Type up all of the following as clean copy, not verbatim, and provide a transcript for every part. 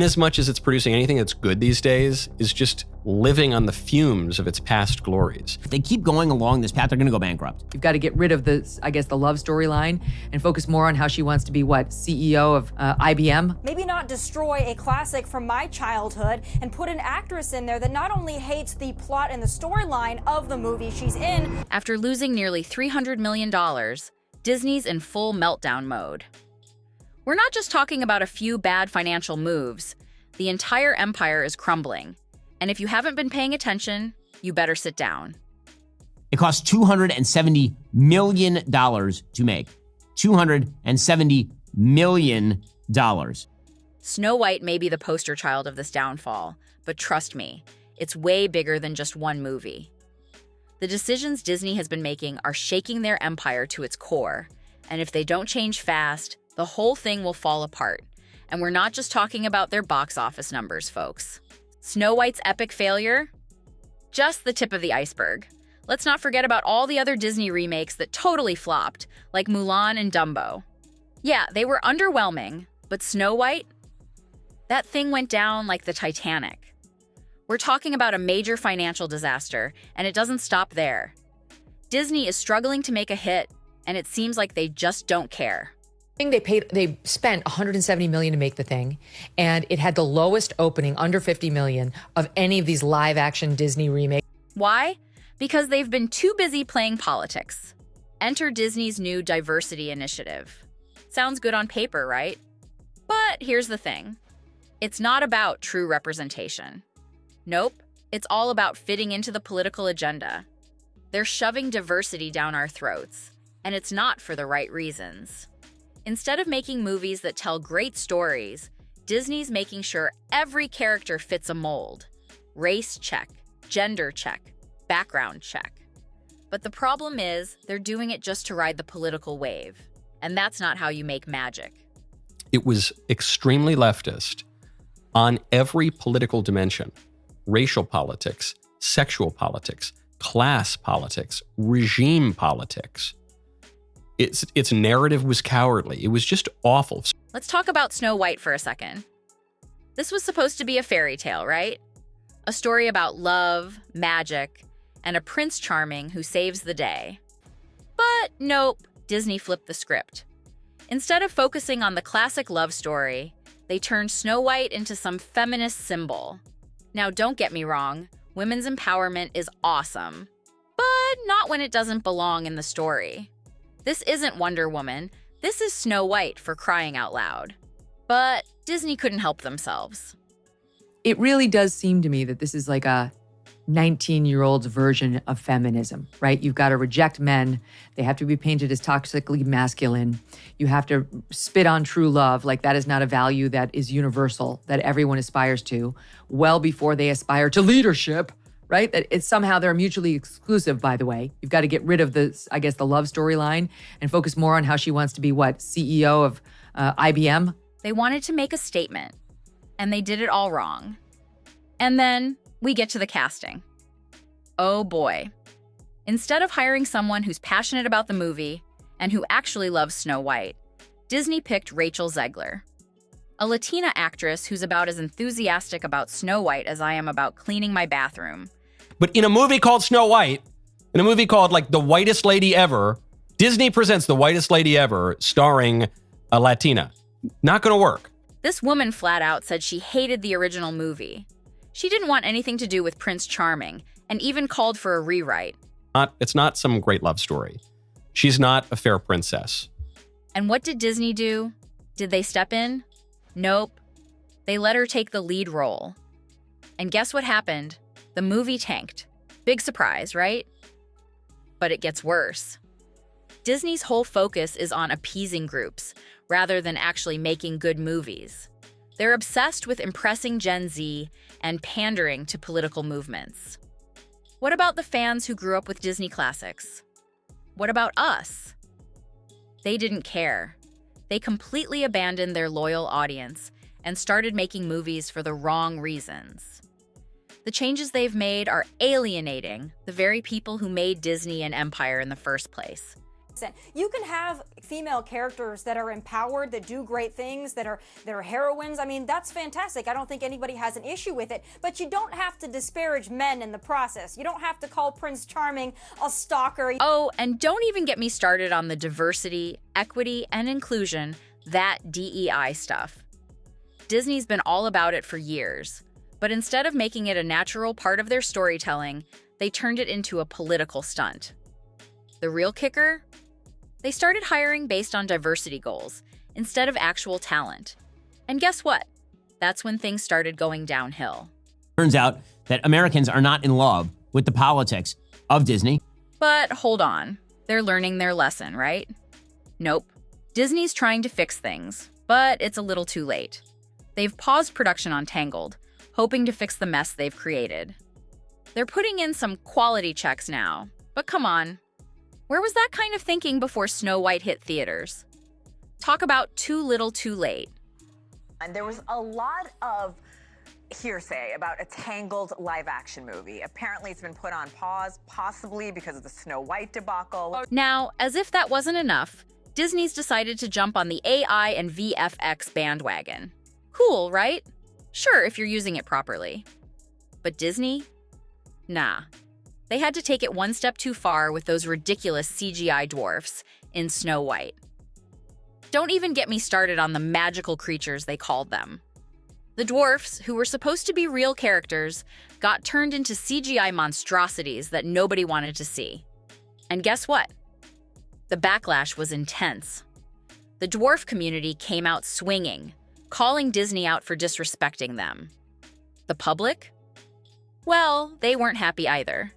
As much as it's producing anything that's good these days, is just living on the fumes of its past glories. If they keep going along this path, they're going to go bankrupt. You've got to get rid of the love storyline and focus more on how she wants to be, CEO of IBM? Maybe not destroy a classic from my childhood and put an actress in there that not only hates the plot and the storyline of the movie she's in. After losing nearly $300 million, Disney's in full meltdown mode. We're not just talking about a few bad financial moves. The entire empire is crumbling. And if you haven't been paying attention, you better sit down. It cost $270 million to make. $270 million. Snow White may be the poster child of this downfall, but trust me, it's way bigger than just one movie. The decisions Disney has been making are shaking their empire to its core, and if they don't change fast, the whole thing will fall apart. And we're not just talking about their box office numbers, folks. Snow White's epic failure? Just the tip of the iceberg. Let's not forget about all the other Disney remakes that totally flopped, like Mulan and Dumbo. Yeah, they were underwhelming, but Snow White? That thing went down like the Titanic. We're talking about a major financial disaster, and it doesn't stop there. Disney is struggling to make a hit, and it seems like they just don't care. They spent $170 million to make the thing, and it had the lowest opening, under $50 million, of any of these live-action Disney remakes. Why? Because they've been too busy playing politics. Enter Disney's new diversity initiative. Sounds good on paper, right? But here's the thing. It's not about true representation. Nope, it's all about fitting into the political agenda. They're shoving diversity down our throats, and it's not for the right reasons. Instead of making movies that tell great stories, Disney's making sure every character fits a mold. Race check, gender check, background check. But the problem is, they're doing it just to ride the political wave. And that's not how you make magic. It was extremely leftist on every political dimension. Racial politics, sexual politics, class politics, regime politics. Its narrative was cowardly. It was just awful. Let's talk about Snow White for a second. This was supposed to be a fairy tale, right? A story about love, magic, and a Prince Charming who saves the day. But nope, Disney flipped the script. Instead of focusing on the classic love story, they turned Snow White into some feminist symbol. Now, don't get me wrong, women's empowerment is awesome, but not when it doesn't belong in the story. This isn't Wonder Woman, this is Snow White, for crying out loud. But Disney couldn't help themselves. It really does seem to me that this is like a 19-year-old's version of feminism, right? You've got to reject men. They have to be painted as toxically masculine. You have to spit on true love. Like, that is not a value that is universal, that everyone aspires to, well before they aspire to leadership, right? That it's somehow they're mutually exclusive, by the way. You've got to get rid of the love storyline and focus more on how she wants to be, CEO of IBM? They wanted to make a statement, and they did it all wrong. And then we get to the casting. Oh boy. Instead of hiring someone who's passionate about the movie and who actually loves Snow White, Disney picked Rachel Zegler, a Latina actress who's about as enthusiastic about Snow White as I am about cleaning my bathroom. But in a movie called Snow White, in a movie called The Whitest Lady Ever, Disney presents The Whitest Lady Ever starring a Latina. Not gonna work. This woman flat out said she hated the original movie. She didn't want anything to do with Prince Charming, and even called for a rewrite. It's not some great love story. She's not a fair princess. And what did Disney do? Did they step in? Nope. They let her take the lead role. And guess what happened? The movie tanked. Big surprise, right? But it gets worse. Disney's whole focus is on appeasing groups, rather than actually making good movies. They're obsessed with impressing Gen Z and pandering to political movements. What about the fans who grew up with Disney classics? What about us? They didn't care. They completely abandoned their loyal audience and started making movies for the wrong reasons. The changes they've made are alienating the very people who made Disney an empire in the first place. You can have female characters that are empowered, that do great things, that are heroines. I mean, that's fantastic. I don't think anybody has an issue with it. But you don't have to disparage men in the process. You don't have to call Prince Charming a stalker. Oh, and don't even get me started on the diversity, equity, and inclusion, that DEI stuff. Disney's been all about it for years. But instead of making it a natural part of their storytelling, they turned it into a political stunt. The real kicker? They started hiring based on diversity goals instead of actual talent. And guess what? That's when things started going downhill. Turns out that Americans are not in love with the politics of Disney. But hold on, they're learning their lesson, right? Nope. Disney's trying to fix things, but it's a little too late. They've paused production on Tangled, hoping to fix the mess they've created. They're putting in some quality checks now, but come on. Where was that kind of thinking before Snow White hit theaters? Talk about too little too late. And there was a lot of hearsay about a Tangled live-action movie. Apparently, it's been put on pause, possibly because of the Snow White debacle. Now, as if that wasn't enough, Disney's decided to jump on the AI and VFX bandwagon. Cool, right? Sure, if you're using it properly. But Disney? Nah. They had to take it one step too far with those ridiculous CGI dwarfs in Snow White. Don't even get me started on the magical creatures they called them. The dwarfs, who were supposed to be real characters, got turned into CGI monstrosities that nobody wanted to see. And guess what? The backlash was intense. The dwarf community came out swinging, calling Disney out for disrespecting them. The public? Well, they weren't happy either.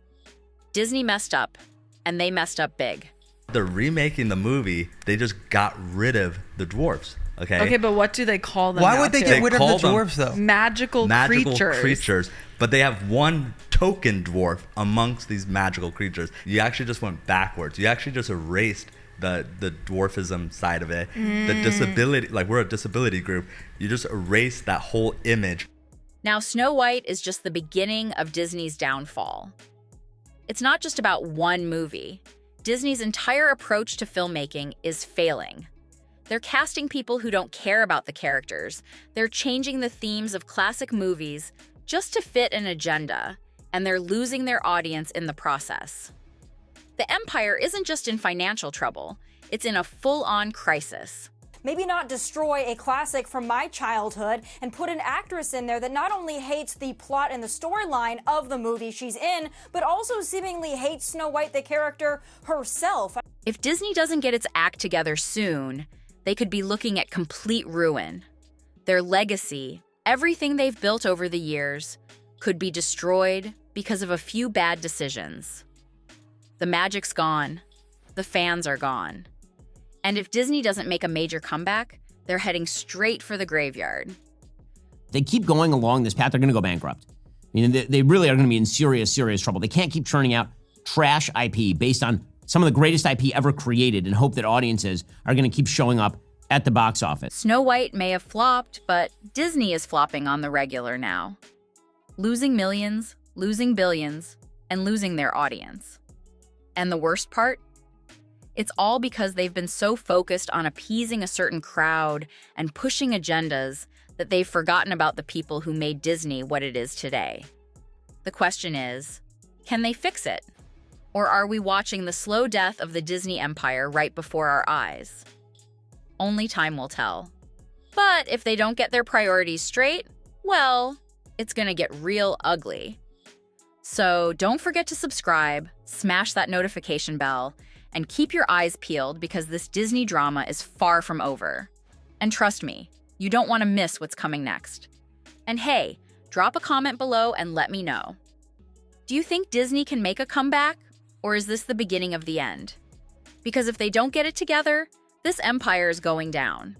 Disney messed up, and they messed up big. They're remaking the movie. They just got rid of the dwarfs. Okay, but what do they call them? Why now, would they too? get rid of the call them dwarves, though? Magical creatures. But they have one token dwarf amongst these magical creatures. You actually just went backwards. You actually just erased the dwarfism side of it. The disability, like we're a disability group. You just erased that whole image. Now, Snow White is just the beginning of Disney's downfall. It's not just about one movie. Disney's entire approach to filmmaking is failing. They're casting people who don't care about the characters. They're changing the themes of classic movies just to fit an agenda, and they're losing their audience in the process. The empire isn't just in financial trouble, it's in a full-on crisis. Maybe not destroy a classic from my childhood and put an actress in there that not only hates the plot and the storyline of the movie she's in, but also seemingly hates Snow White, the character herself. If Disney doesn't get its act together soon, they could be looking at complete ruin. Their legacy, everything they've built over the years, could be destroyed because of a few bad decisions. The magic's gone. The fans are gone. And if Disney doesn't make a major comeback, they're heading straight for the graveyard. They keep going along this path, they're going to go bankrupt. I mean, they really are going to be in serious trouble. They can't keep churning out trash IP based on some of the greatest IP ever created and hope that audiences are going to keep showing up at the box office. Snow White may have flopped, but Disney is flopping on the regular now. Losing millions, losing billions, and losing their audience. And the worst part? It's all because they've been so focused on appeasing a certain crowd and pushing agendas that they've forgotten about the people who made Disney what it is today. The question is, can they fix it? Or are we watching the slow death of the Disney empire right before our eyes? Only time will tell. But if they don't get their priorities straight, well, it's gonna get real ugly. So don't forget to subscribe, smash that notification bell, and keep your eyes peeled because this Disney drama is far from over. And trust me, you don't want to miss what's coming next. And hey, drop a comment below and let me know. Do you think Disney can make a comeback, or is this the beginning of the end? Because if they don't get it together, this empire is going down.